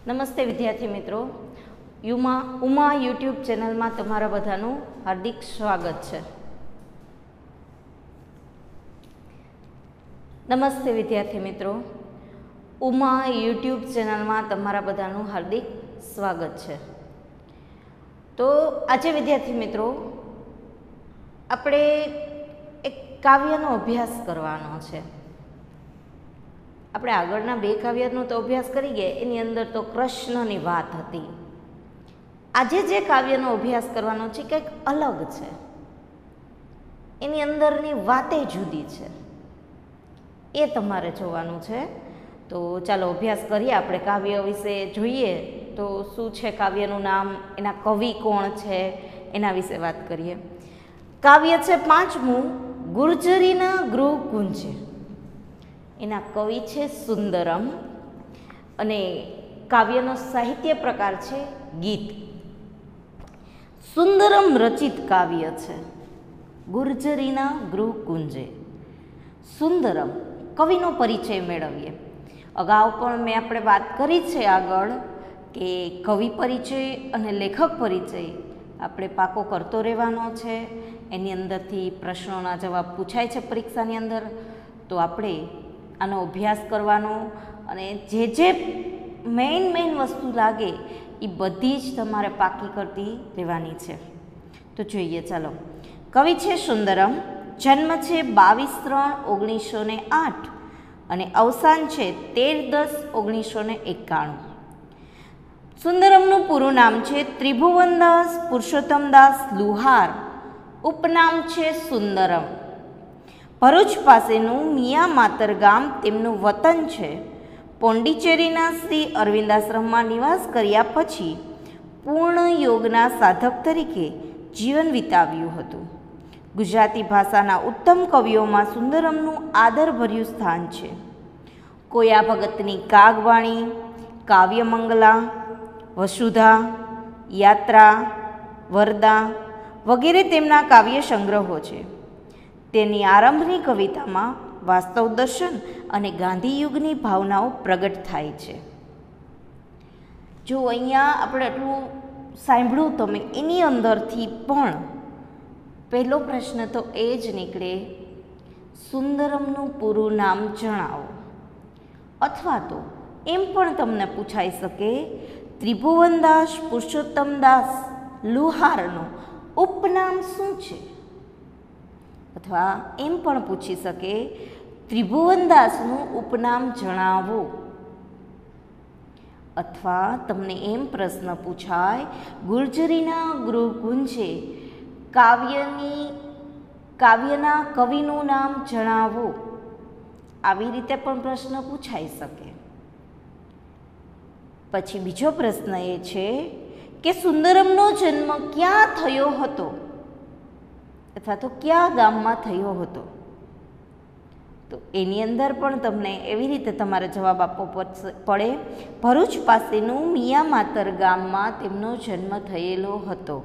નમસ્તે વિદ્યાર્થી મિત્રો, ઉમા યુટ્યુબ ચેનલમાં તમારા બધાનું હાર્દિક સ્વાગત છે. નમસ્તે વિદ્યાર્થી મિત્રો, ઉમા યુટ્યુબ ચેનલમાં તમારા બધાનું હાર્દિક સ્વાગત છે. તો આજે વિદ્યાર્થી મિત્રો આપણે એક કાવ્યનો અભ્યાસ કરવાનો છે. આપણે આગળના બે કાવ્યનો તો અભ્યાસ કરી ગયા, એની અંદર તો કૃષ્ણની વાત હતી. આજે જે કાવ્યનો અભ્યાસ કરવાનો છે કંઈક અલગ છે, એની અંદરની વાતે જુદી છે, એ તમારે જોવાનું છે. તો ચાલો અભ્યાસ કરીએ. આપણે કાવ્ય વિશે જોઈએ તો શું છે કાવ્યનું નામ, એના કવિ કોણ છે, એના વિશે વાત કરીએ. કાવ્ય છે પાંચમું, ગુર્જરીના ગૃહ કુંજે. એના કવિ છે સુંદરમ અને કાવ્યનો સાહિત્ય પ્રકાર છે ગીત. સુંદરમ રચિત કાવ્ય છે ગુર્જરીના ગૃહ કુંજે. સુંદરમ કવિનો પરિચય મેળવીએ. અગાઉ પણ આપણે વાત કરી છે આગળ કે કવિ પરિચય અને લેખક પરિચય આપણે પાકો કરતો રહેવાનો છે. એની અંદરથી પ્રશ્નોના જવાબ પૂછાય છે પરીક્ષાની અંદર, તો આપણે આનો અભ્યાસ કરવાનો અને જે મેઇન વસ્તુ લાગે એ બધી જ તમારે પાકી કરતી રહેવાની છે. તો જોઈએ ચાલો. કવિ છે સુંદરમ, જન્મ છે 22/3/1908 અને અવસાન છે 13/10/1991. સુંદરમનું પૂરું નામ છે ત્રિભુવનદાસ પુરુષોત્તમદાસ લુહાર, ઉપનામ છે સુંદરમ. ભરૂચ પાસેનું મિયા માતર ગામ તેમનું વતન છે. પોંડિચેરીના શ્રી અરવિંદાશ્રમમાં નિવાસ કર્યા પછી પૂર્ણ યોગના સાધક તરીકે જીવન વિતાવ્યું હતું. ગુજરાતી ભાષાના ઉત્તમ કવિઓમાં સુંદરમનું આદરભર્યું સ્થાન છે. કોયા ભગતની કાગવાણી, કાવ્યમંગલા, વસુધા, યાત્રા, વરદા વગેરે તેમના કાવ્ય સંગ્રહો છે. તેની આરંભની કવિતામાં વાસ્તવ દર્શન અને ગાંધી યુગની ભાવનાઓ પ્રગટ થાય છે. જો અહીંયા આપણે આટલું સાંભળ્યું તમે, એની અંદરથી પણ પહેલો પ્રશ્ન તો એ જ નીકળે, સુંદરમનું પૂરું નામ જણાવો. અથવા તો એમ પણ તમને પૂછાઈ શકે, ત્રિભુવનદાસ પુરુષોત્તમદાસ લુહારનું ઉપનામ શું છે? અથવા એમ પણ પૂછી શકે, ત્રિભુવનદાસનું ઉપનામ જણાવો. અથવા તમને એમ પ્રશ્ન પૂછાય, ગુર્જરીના ગૃહ કુંજે કાવ્યના કવિનું નામ જણાવો. આવી રીતે પણ પ્રશ્ન પૂછાઈ શકે. પછી બીજો પ્રશ્ન એ છે કે સુંદરમનો જન્મ ક્યાં થયો હતો અથવા તો કયા ગામમાં થયો હતો? તો એની અંદર પણ તમને એવી રીતે તમારે જવાબ આપવો પડે, ભરૂચ પાસેનું મિયા માતર ગામમાં તેમનો જન્મ થયેલો હતો.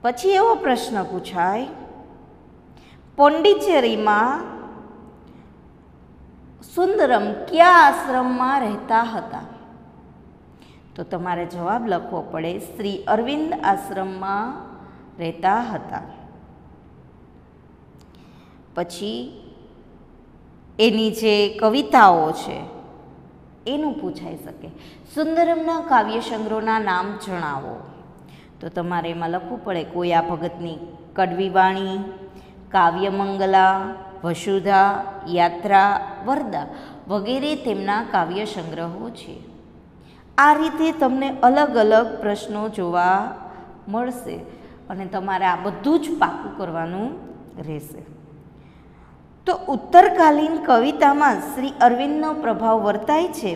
પછી એવો પ્રશ્ન પૂછાય, પોંડિચેરીમાં સુંદરમ કયા આશ્રમમાં રહેતા હતા? તો તમારે જવાબ લખવો પડે, શ્રી અરવિંદ આશ્રમમાં રહેતા હતા. પછી એની જે કવિતાઓ છે એનું પૂછાઈ શકે, સુંદરમના કાવ્ય સંગ્રહોના નામ જણાવો. તો તમારે એમાં લખવું પડે, કોયા ભગતની કડવી વાણી, કાવ્યમંગલા, વસુધા, યાત્રા, વરદા વગેરે તેમના કાવ્ય સંગ્રહો છે. આ રીતે તમને અલગ અલગ પ્રશ્નો જોવા મળશે અને તમારે આ બધું જ પાકું કરવાનું રહેશે. તો ઉત્તરકાલીન કવિતામાં શ્રી અરવિંદનો પ્રભાવ વર્તાય છે.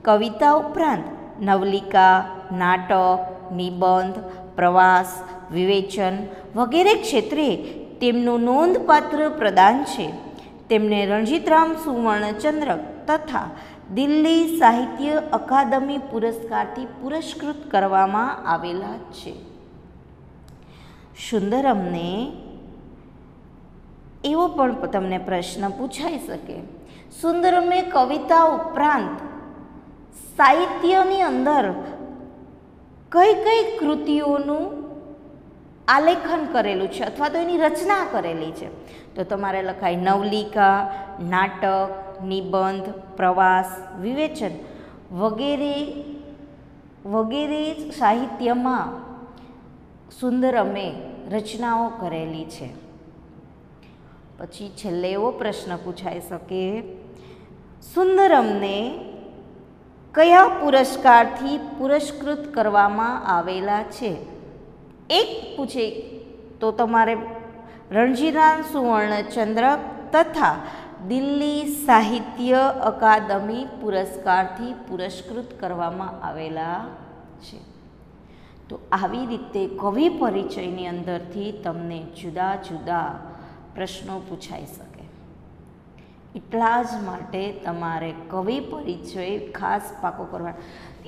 કવિતા ઉપરાંત નવલિકા, નાટક, નિબંધ, પ્રવાસ, વિવેચન વગેરે ક્ષેત્રે તેમનું નોંધપાત્ર પ્રદાન છે. તેમને રણજીતરામ સુવર્ણચંદ્રક તથા દિલ્હી સાહિત્ય અકાદમી પુરસ્કારથી પુરસ્કૃત કરવામાં આવેલા છે. સુંદરમને એવો પણ તમને પ્રશ્ન પૂછાઈ શકે, સુંદરમે કવિતા ઉપરાંત સાહિત્યની અંદર કઈ કઈ કૃતિઓનું આલેખન કરેલું છે અથવા તો એની રચના કરેલી છે? તો તમારે લખાય નવલિકા, નાટક, નિબંધ, પ્રવાસ, વિવેચન વગેરે વગેરે સાહિત્યમાં સુંદરમે રચનાઓ કરેલી છે. પછી છેલ્લે એવો પ્રશ્ન પૂછાઈ શકે, સુંદરમને કયા પુરસ્કારથી પુરસ્કૃત કરવામાં આવેલા છે? એક પૂછે તો તમારે રણજીતલાલ સુવર્ણચંદ્રક તથા દિલ્હી સાહિત્ય અકાદમી પુરસ્કારથી પુરસ્કૃત કરવામાં આવેલા છે. તો આવી રીતે કવિ પરિચયની અંદરથી તમને જુદા જુદા પ્રશ્નો પૂછાઈ શકે. એટલા જ માટે તમારે કવિ પરિચય ખાસ પાકો કરવાનો.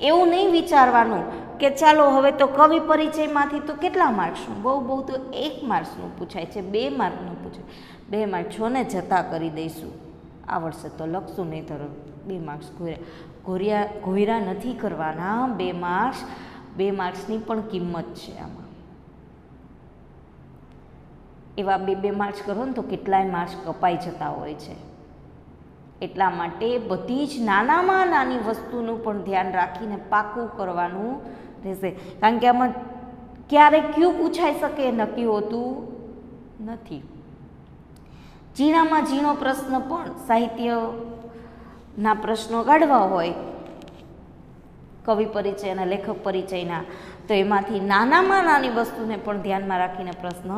એવું નહીં વિચારવાનું કે ચાલો હવે તો કવિ પરિચયમાંથી તો કેટલા માર્ક્સનું, બહુ તો 1 માર્ક્સનું પૂછાય છે, 2 માર્કનું પૂછાય, 2 માર્ક છોને જતા કરી દઈશું, આ વર્ષે તો લખશું નહીં, તો 2 માર્ક્સ ઘોર્યા નથી કરવાના. 2 માર્ક્સની પણ કિંમત છે આમાં. એવા 2 માર્ક્સ કરો ને તો કેટલાય માર્ક્સ કપાઈ જતા હોય છે. એટલા માટે બધી જ નાનામાં નાની વસ્તુનું પણ ધ્યાન રાખીને પાકું કરવાનું રહેશે, કારણ કે આમાં ક્યારેક કયું પૂછાઈ શકે એ નક્કી હોતું નથી. ઝીણામાં ઝીણો પ્રશ્ન પણ સાહિત્યના પ્રશ્નો કાઢવા હોય કવિ પરિચય અને લેખક પરિચયના, તો એમાંથી નાનામાં નાની વસ્તુને પણ ધ્યાનમાં રાખીને પ્રશ્ન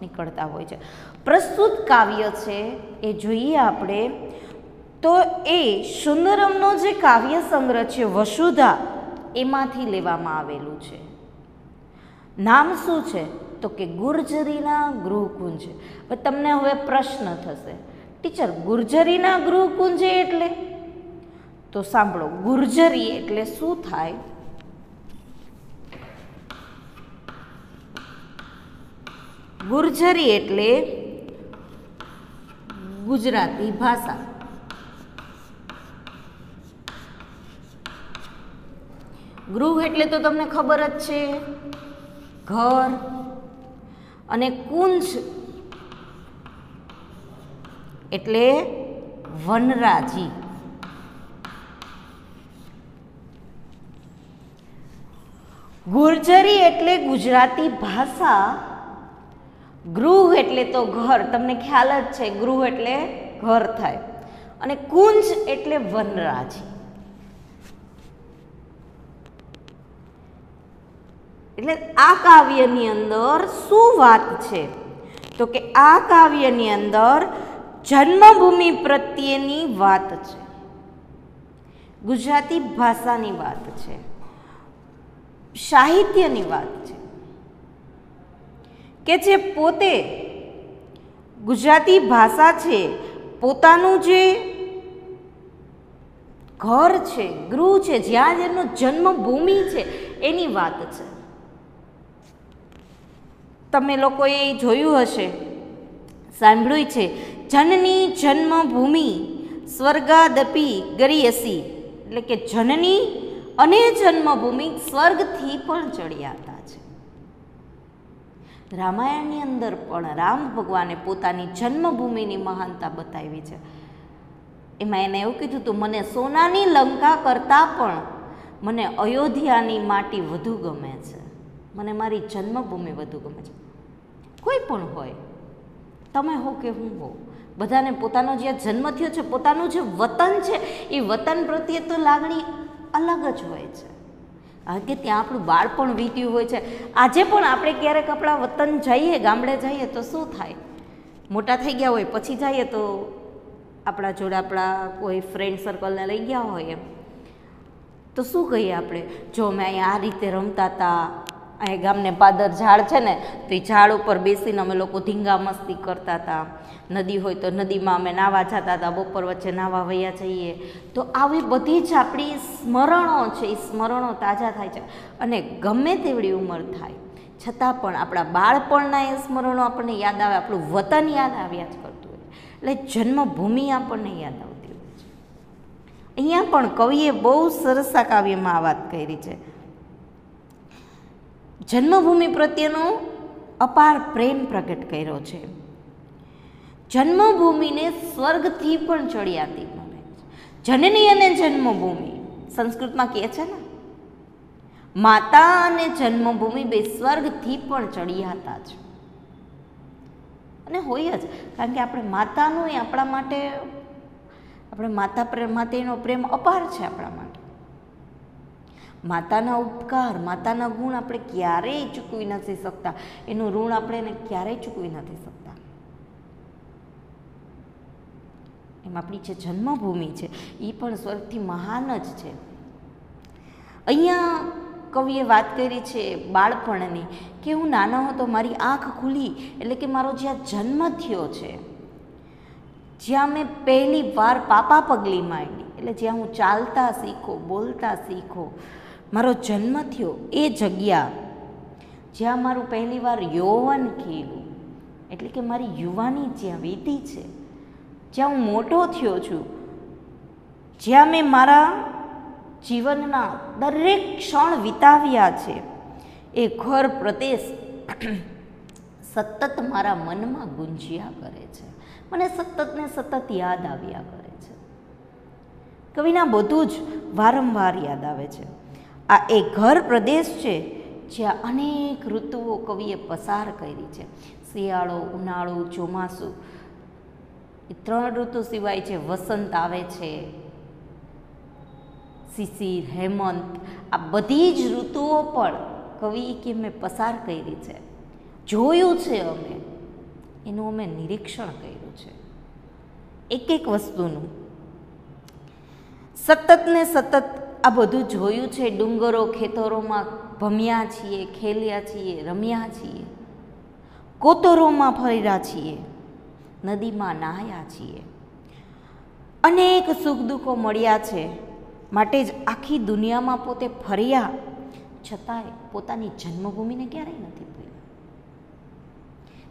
નીકળતા હોય છે. પ્રસ્તુત કાવ્ય છે એ જોઈએ આપણે તો એ સુંદરમનો જે કાવ્ય સંગ્રહ છે વસુધા, એમાંથી લેવામાં આવેલું છે. નામ શું છે? તો કે ગુર્જરીના ગૃહકુંજ. તમને હવે પ્રશ્ન થશે, ટીચર ગુર્જરીના ગૃહકુંજ એટલે? તો સાંભળો, ગુર્જરી એટલે શું થાય? ગુર્જરી એટલે ગુજરાતી ભાષા. ગૃહ એટલે તો તમને ખબર જ છે, ઘર, અને કુંજ એટલે વનરાજી. ગુર્જરી એટલે ગુજરાતી ભાષા, ગૃહ એટલે તો ઘર, તમને ખ્યાલ જ છે, ગૃહ એટલે ઘર થાય, અને કુંજ એટલે વનરાજી. એટલે આ કાવ્યની અંદર શું વાત છે? તો કે આ કાવ્યની અંદર જન્મભૂમિ પ્રત્યેની વાત છે, ગુજરાતી ભાષાની વાત છે, સાહિત્યની વાત છે, કે જે પોતે ગુજરાતી ભાષા છે, પોતાનું જે ઘર છે, ગૃહ છે, જ્યાં જેનો જન્મભૂમિ છે, એની વાત છે. તમે લોકોએ જોયું હશે, સાંભળ્યું છે, જનની જન્મભૂમિ સ્વર્ગાદપી ગરીયસી, એટલે કે જનની અને જન્મભૂમિ સ્વર્ગથી પણ ચડિયાતા છે. રામાયણની અંદર પણ રામ ભગવાને પોતાની જન્મભૂમિની મહાનતા બતાવી છે. એમાં એને એવું કીધું હતું, મને સોનાની લંકા કરતાં પણ મને અયોધ્યાની માટી વધુ ગમે છે, મને મારી જન્મભૂમિ વધુ ગમે છે. કોઈ પણ હોય, તમે હો કે હું હો, બધાને પોતાનો જે જન્મ થયો છે, પોતાનું જે વતન છે, એ વતન પ્રત્યે તો લાગણી અલગ જ હોય છે, કારણ કે ત્યાં આપણું બાળપણ વીત્યું હોય છે. આજે પણ આપણે ક્યારેક આપણા વતન જઈએ, ગામડે જઈએ તો શું થાય, મોટા થઈ ગયા હોય પછી જઈએ તો આપણા જોડે આપણા કોઈ ફ્રેન્ડ સર્કલને લઈ ગયા હોય એમ, તો શું કહીએ આપણે, જો અમે અહીંયા આ રીતે રમતા હતા, અહીં ગામને પાદર ઝાડ છે ને, તો એ ઝાડ ઉપર બેસીને અમે લોકો ધીંગા મસ્તી કરતા હતા, નદી હોય તો નદીમાં અમે નાહવા જતા હતા, બપોર વચ્ચે નાહવા વયા જઈએ. તો આવી બધી જ આપણી સ્મરણો છે, એ સ્મરણો તાજા થાય છે. અને ગમે તેવડી ઉંમર થાય છતાં પણ આપણા બાળપણના એ સ્મરણો આપણને યાદ આવે, આપણું વતન યાદ આવ્યા જ કરતું એટલે જન્મભૂમિ આપણને યાદ આવતી હોય છે. અહીંયા પણ કવિએ બહુ સરસ આ કાવ્યમાં આ વાત કરી છે. જન્મભૂમિ પ્રત્યેનો અપાર પ્રેમ પ્રગટ કર્યો છે. જન્મભૂમિને સ્વર્ગથી પણ ચડિયાતી મળે છે. જનની અને જન્મભૂમિ સંસ્કૃતમાં કહે છે ને, માતા અને જન્મભૂમિ બે સ્વર્ગથી પણ ચડિયાતા છે. અને હોય જ, કારણ કે આપણે માતાનું એ આપણા માટે, આપણે માતા માટેનો પ્રેમ અપાર છે આપણા માટે. માતાના ઉપકાર, માતાના ગુણ આપણે ક્યારેય ચૂકવી નથી શકતા. એનું ઋણ આપણે એને ક્યારેય ચૂકવી નથી શકતા. એમ આપણી જે જન્મભૂમિ છે એ પણ સ્વર્ગથી મહાન જ છે. અહીંયા કવિએ વાત કરી છે બાળપણની, કે હું નાનો હતો મારી આંખ ખુલી, એટલે કે મારો જ્યાં જન્મ થયો છે, જ્યાં મેં પહેલી વાર પાપા પગલી માંડી, એટલે જ્યાં હું ચાલતા શીખો, બોલતા શીખો, મારો જન્મ થયો એ જગ્યા, જ્યાં મારું પહેલી વાર યૌવન ખીલું, એટલે કે મારી યુવાની જ્યાં વીતી છે, જ્યાં હું મોટો થયો છું, જ્યાં મેં મારા જીવનના દરેક ક્ષણ વિતાવ્યા છે, એ ઘર પ્રદેશ સતત મારા મનમાં ગુંજ્યા કરે છે, મને સતત ને સતત યાદ આવ્યા કરે છે. કવિના બધું જ વારંવાર યાદ આવે છે. આ એ ઘર પ્રદેશ છે જ્યાં અનેક ઋતુઓ કવિએ પસાર કરી છે. શિયાળો, ઉનાળો, ચોમાસું, એ 3 ઋતુ સિવાય જે વસંત આવે છે, શિશિર, હેમંત, આ બધી જ ઋતુઓ પણ કવિ કે મેં પસાર કરી છે, જોયું છે, અમે એનું અમે નિરીક્ષણ કર્યું છે, એક એક વસ્તુનું સતત ને સતત આ બધું જોયું છે. ડુંગરો, ખેતરોમાં ભમ્યા છીએ, ખેલ્યા છીએ, રમ્યા છીએ, કોતરોમાં ફર્યા છીએ, નદીમાં નાહ્યા છીએ, અનેક સુખ દુઃખો મળ્યા છે, માટે જ આખી દુનિયામાં પોતે ફર્યા, છતાંય પોતાની જન્મભૂમિને ક્યારેય નથી ભૂલ્યા.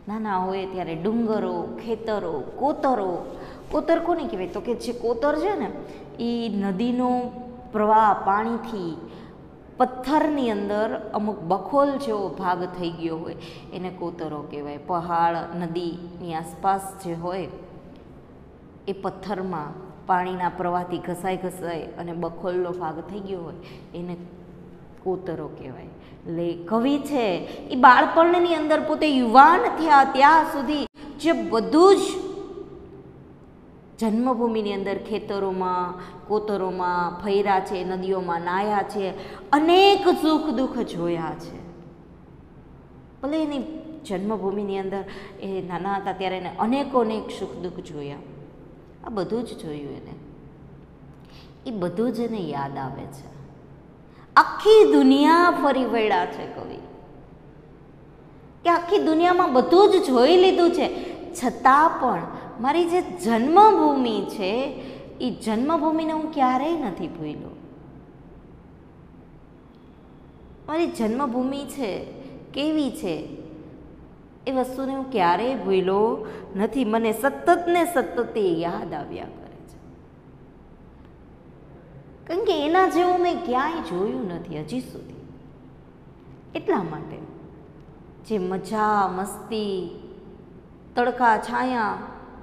નાના હોય ત્યારે ડુંગરો, ખેતરો, કોતરો. કોતર કોને કહેવાય? તો કે જે કોતર છે ને એ નદીનો પ્રવાહ, પાણીથી પથ્થરની અંદર અમુક બખોલ જેવો ભાગ થઈ ગયો હોય એને કોતરો કહેવાય. પહાડ, નદીની આસપાસ જે હોય એ પથ્થરમાં પાણીના પ્રવાહથી ઘસાઈ અને બખોલનો ભાગ થઈ ગયો હોય એને કોતરો કહેવાય. એટલે કવિ છે એ બાળપણની અંદર પોતે યુવાન થયા ત્યાં સુધી જે બધું જ જન્મભૂમિની અંદર ખેતરોમાં, કોતરોમાં ફર્યા છે, નદીઓમાં નાહ્યા છે, અનેક સુખ દુઃખ જોયા છે. ભલે એની જન્મભૂમિની અંદર એ નાના હતા ત્યારે એને અનેક સુખ દુઃખ જોયા, આ બધું જ જોયું એને, એ બધું જ એને યાદ આવે છે. આખી દુનિયા ફરી વળ્યા છે કવિ, કે આખી દુનિયામાં બધું જ જોઈ લીધું છે, છતાં પણ મારી જે જન્મભૂમિ છે એ જન્મભૂમિને હું ક્યારેય નથી ભૂલ્યો. મારી જન્મભૂમિ છે કેવી છે એ વસ્તુને હું ક્યારેય ભૂલ્યો નથી. મને સતત ને સતત એ યાદ આવ્યા કરે છે, કારણ કે એના જેવું મેં ક્યાંય જોયું નથી હજી સુધી. એટલા માટે જે મજા, મસ્તી, તડકા, છાયા,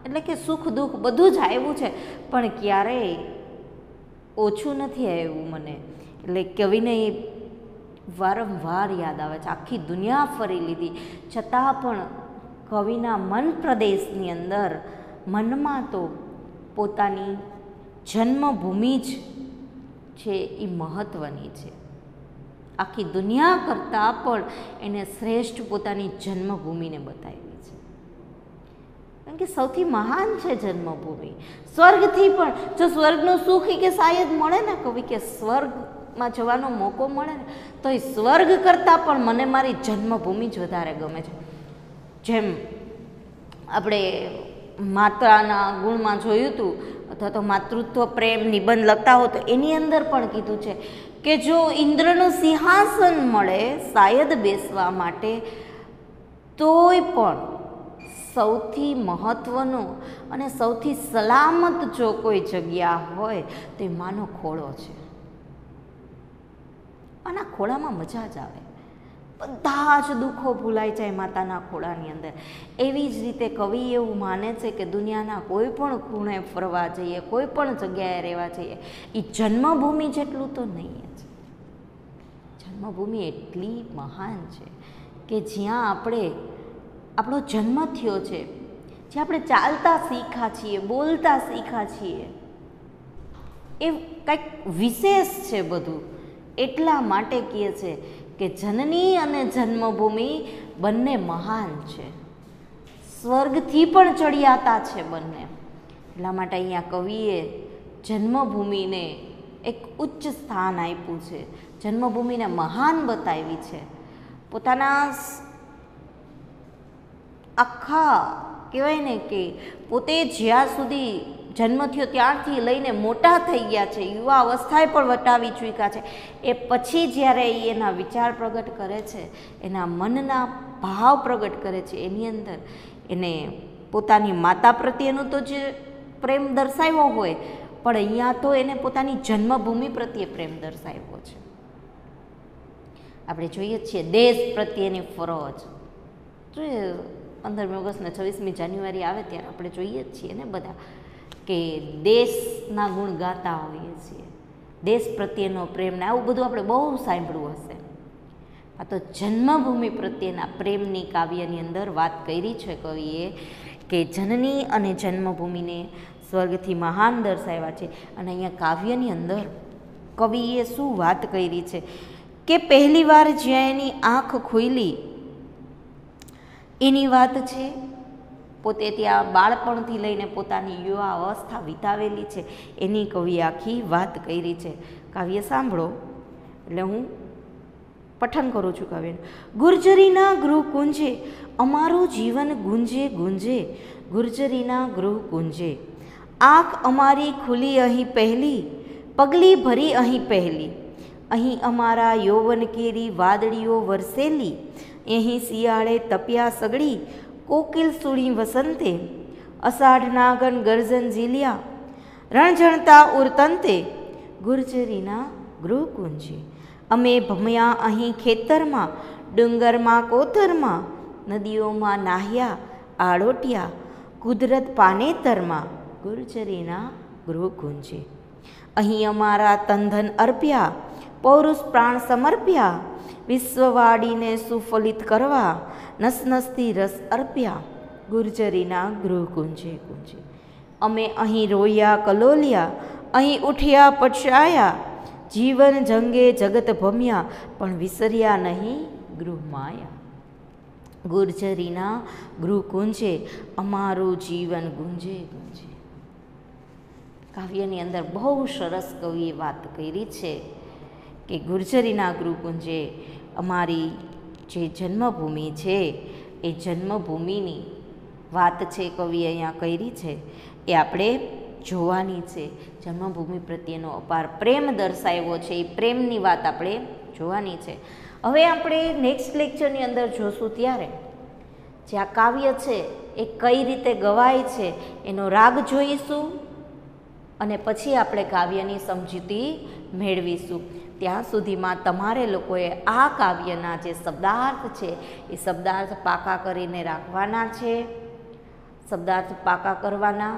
એટલે કે સુખ દુઃખ બધું જ આવ્યું છે, પણ ક્યારેય ઓછું નથી આવ્યું મને. એટલે કવિને એ વારંવાર યાદ આવે છે. આખી દુનિયા ફરી લીધી છતાં પણ કવિના મન પ્રદેશની અંદર, મનમાં તો પોતાની જન્મભૂમિ જ છે એ મહત્ત્વની છે. આખી દુનિયા કરતાં પણ એને શ્રેષ્ઠ પોતાની જન્મભૂમિને બતાવી છે, કારણ કે સૌથી મહાન છે જન્મભૂમિ. સ્વર્ગથી પણ, જો સ્વર્ગનું સુખ કે શાયદ મળે ને, કવિ કે સ્વર્ગમાં જવાનો મોકો મળે ને, તો એ સ્વર્ગ કરતાં પણ મને મારી જન્મભૂમિ જ વધારે ગમે છે. જેમ આપણે માતાના ગુણમાં જોયું હતું, અથવા તો માતૃત્વ પ્રેમ નિબંધ લખતા હો તો એની અંદર પણ કીધું છે કે જો ઇન્દ્રનું સિંહાસન મળે શાયદ બેસવા માટે, તોય પણ સૌથી મહત્ત્વનો અને સૌથી સલામત જો કોઈ જગ્યા હોય તો એ માનો ખોળો છે. આના ખોળામાં મજા જ આવે, બધા જ દુઃખો ભૂલાઈ જાય માતાના ખોળાની અંદર. એવી જ રીતે કવિ એવું માને છે કે દુનિયાના કોઈ પણ ખૂણે ફરવા જઈએ, કોઈ પણ જગ્યાએ રહેવા જઈએ, એ જન્મભૂમિ જેટલું તો નહીં જ. જન્મભૂમિ એટલી મહાન છે કે જ્યાં આપણો જન્મ થયો છે, જ્યાં આપણે ચાલતા શીખ્યા છીએ, બોલતા શીખ્યા છીએ, એ કંઈક વિશેષ છે બધું. એટલા માટે કહે છે કે જનની અને જન્મભૂમિ બંને મહાન છે, સ્વર્ગથી પણ ચડિયાતા છે બંને. એટલા માટે અહીંયા કવિએ જન્મભૂમિને એક ઉચ્ચ સ્થાન આપ્યું છે, જન્મભૂમિને મહાન બતાવી છે. પોતાના આખા કહેવાય ને કે પોતે જ્યાં સુધી જન્મ થયો ત્યારથી લઈને મોટા થઈ ગયા છે, યુવા અવસ્થાએ પણ વટાવી ચૂક્યા છે, એ પછી જ્યારે એના વિચાર પ્રગટ કરે છે, એના મનના ભાવ પ્રગટ કરે છે, એની અંદર એને પોતાની માતા પ્રત્યેનો તો જે પ્રેમ દર્શાવ્યો હોય, પણ અહીંયા તો એને પોતાની જન્મભૂમિ પ્રત્યે પ્રેમ દર્શાવ્યો છે. આપણે જોઈએ છીએ દેશ પ્રત્યેની ફરજ. જોઈએ 15મી ઓગસ્ટ ને 26મી જાન્યુઆરી આવે ત્યારે આપણે જોઈએ જ છીએ ને બધા કે દેશના ગુણ ગાતા હોઈએ છીએ, દેશ પ્રત્યેનો પ્રેમ ને આવું બધું આપણે બહુ સાંભળ્યું હશે. આ તો જન્મભૂમિ પ્રત્યેના પ્રેમની કાવ્યની અંદર વાત કરી છે કવિએ કે જનની અને જન્મભૂમિને સ્વર્ગથી મહાન દર્શાવ્યા છે. અને અહીંયા કાવ્યની અંદર કવિએ શું વાત કરી છે કે પહેલી વાર જ્યાં એની આંખ ખુલી એની વાત છે. પોતે ત્યાં બાળપણથી લઈને પોતાની યુવા અવસ્થા વિતાવેલી છે એની કવિએ આખી વાત કરી છે. કાવ્ય સાંભળો, એટલે હું પઠન કરું છું કાવ્યનું. ગુર્જરીના ગૃહ કુંજે અમારું જીવન ગુંજે ગુંજે, ગુર્જરીના ગૃહ કુંજે. આંખ અમારી ખુલી અહીં પહેલી, પગલી ભરી અહીં પહેલી. અહીં અમારા યૌવન કેરી વાદળીઓ વરસેલી, અહીં શિયાળે તપ્યા સગડી કોકિલ સુણી વસંતે. અષાઢ નાગન ગર્જન ઝીલ્યા રણઝણતા ઉરતંતે, ગુર્જરીના ગૃહ કુંજે. અમે ભમ્યા અહીં ખેતરમાં, ડુંગરમાં કોતરમાં, નદીઓમાં નાહ્યા આળોટ્યા કુદરત પાનેતરમાં, ગુર્જરીના ગૃહ કુંજે. અહીં અમારા તંધન અર્પ્યા, પૌરુષ પ્રાણ સમર્પ્યા, વિશ્વવાડીને સુફલિત કરવા નસનસથી રસ અર્પ્યા, ગુર્જરીના ગૃહ કુંજે કુંજે. અમે અહીં રોયા કલોલિયા, અહીં ઉઠ્યા પછાયા, જીવન જંગે જગત ભમ્યા પણ વિસર્યા નહીં ગૃહ માયા. ગુર્જરીના ગૃહ કુંજે અમારું જીવન ગુંજે ગુંજે. કાવ્યની અંદર બહુ સરસ કવિએ વાત કરી છે કે ગુર્જરીના ગૃહ કુંજે અમારી જે જન્મભૂમિ છે એ જન્મભૂમિની વાત છે કવિએ અહીંયા કરી છે, એ આપણે જોવાની છે. જન્મભૂમિ પ્રત્યેનો અપાર પ્રેમ દર્શાવ્યો છે, એ પ્રેમની વાત આપણે જોવાની છે. હવે આપણે નેક્સ્ટ લેક્ચરની અંદર જોશું ત્યારે જે આ કાવ્ય છે એ કઈ રીતે ગવાય છે એનો રાગ જોઈશું અને પછી આપણે કાવ્યની સમજૂતી મેળવીશું. ત્યાં સુધીમાં તમારે લોકોએ આ કાવ્યના જે શબ્દાર્થ છે એ શબ્દાર્થ પાકા કરીને રાખવાના છે. શબ્દાર્થ પાકા કરવાના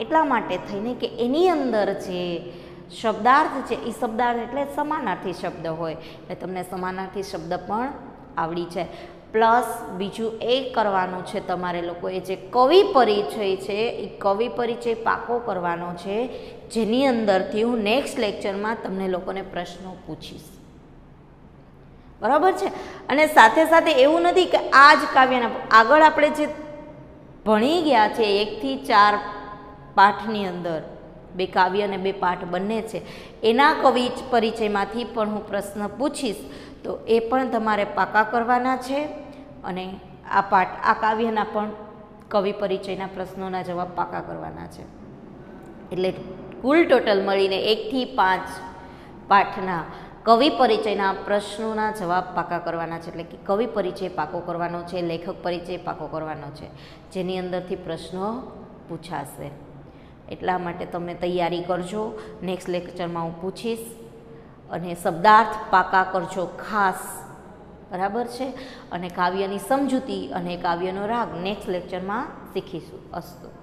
એટલા માટે થઈને કે એની અંદર જે શબ્દાર્થ છે એ શબ્દાર્થ એટલે સમાનાર્થી શબ્દ હોય, એટલે તમને સમાનાર્થી શબ્દ પણ આવડી જાય. પ્લસ બીજું એ કરવાનું છે તમારે લોકોએ જે કવિ પરિચય છે એ કવિ પરિચય પાકો કરવાનો છે, જેની અંદરથી હું નેક્સ્ટ લેક્ચરમાં તમને લોકોને પ્રશ્નો પૂછીશ. બરાબર છે? અને સાથે સાથે એવું નથી કે આ જ કાવ્યના આગળ આપણે જે ભણી ગયા છે 1 થી 4 પાઠની અંદર 2 કાવ્ય અને 2 પાઠ બંને છે, એના કવિ પરિચયમાંથી પણ હું પ્રશ્ન પૂછીશ, તો એ પણ તમારે પાકા કરવાના છે. અને આ કાવ્યના પણ કવિ પરિચયના પ્રશ્નોના જવાબ પાકા કરવાના છે. એટલે કુલ ટોટલ મળીને 1 થી 5 પાઠના કવિ પરિચયના પ્રશ્નોના જવાબ પાકા કરવાના છે, એટલે કે કવિ પરિચય પાકો કરવાનો છે, લેખક પરિચય પાકો કરવાનો છે, જેની અંદરથી પ્રશ્નો પૂછાશે. એટલા માટે તમે તૈયારી કરજો. નેક્સ્ટ લેક્ચરમાં હું પૂછીશ, અને શબ્દાર્થ પાકા કરજો ખાસ, બરાબર છે. અને કાવ્યની સમજૂતી અને કાવ્યનો રાગ નેક્સ્ટ લેક્ચરમાં શીખીશું. અસ્તુ.